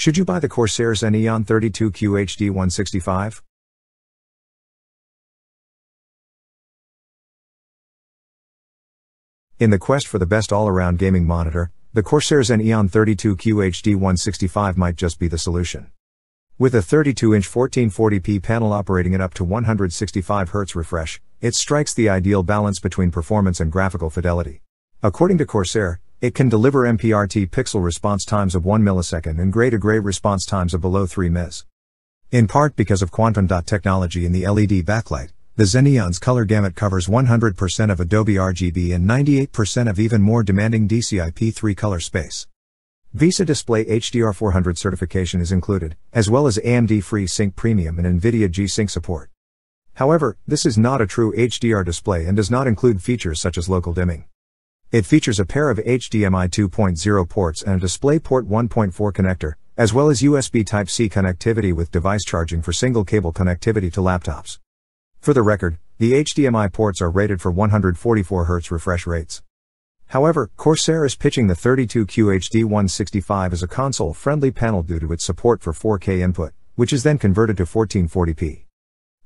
Should you buy the Corsair Xeneon 32QHD165? In the quest for the best all-around gaming monitor, the Corsair Xeneon 32QHD165 might just be the solution. With a 32-inch 1440p panel operating at up to 165Hz refresh, it strikes the ideal balance between performance and graphical fidelity. According to Corsair, it can deliver MPRT pixel response times of 1 millisecond and gray-to-gray response times of below 3 ms. In part because of quantum dot technology in the LED backlight, the Xeneon's color gamut covers 100% of Adobe RGB and 98% of even more demanding DCI-P3 color space. VESA Display HDR400 certification is included, as well as AMD FreeSync Premium and NVIDIA G-Sync support. However, this is not a true HDR display and does not include features such as local dimming. It features a pair of HDMI 2.0 ports and a DisplayPort 1.4 connector, as well as USB Type-C connectivity with device charging for single-cable connectivity to laptops. For the record, the HDMI ports are rated for 144Hz refresh rates. However, Corsair is pitching the 32QHD165 as a console-friendly panel due to its support for 4K input, which is then converted to 1440p.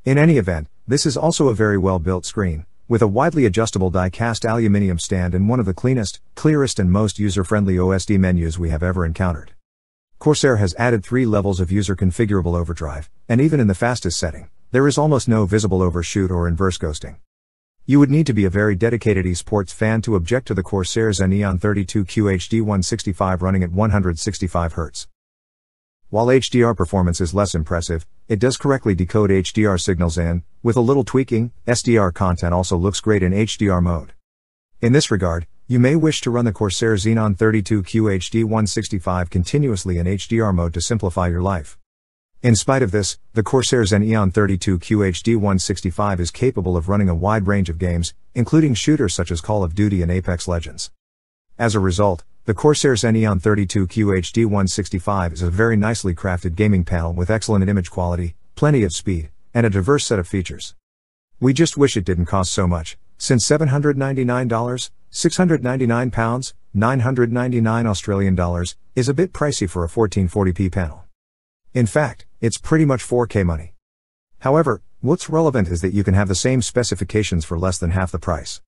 In any event, this is also a very well-built screen, with a widely adjustable die-cast aluminum stand and one of the cleanest, clearest and most user-friendly OSD menus we have ever encountered. Corsair has added 3 levels of user-configurable overdrive, and even in the fastest setting, there is almost no visible overshoot or inverse ghosting. You would need to be a very dedicated esports fan to object to the Corsair Xeneon 32QHD165 running at 165Hz. While HDR performance is less impressive, it does correctly decode HDR signals and, with a little tweaking, SDR content also looks great in HDR mode. In this regard, you may wish to run the Corsair Xeneon 32QHD165 continuously in HDR mode to simplify your life. In spite of this, the Corsair Xeneon 32QHD165 is capable of running a wide range of games, including shooters such as Call of Duty and Apex Legends. As a result, the Corsair Xeneon 32QHD165 is a very nicely crafted gaming panel with excellent image quality, plenty of speed, and a diverse set of features. We just wish it didn't cost so much, since $799, £699, $999 is a bit pricey for a 1440p panel. In fact, it's pretty much 4K money. However, what's relevant is that you can have the same specifications for less than half the price.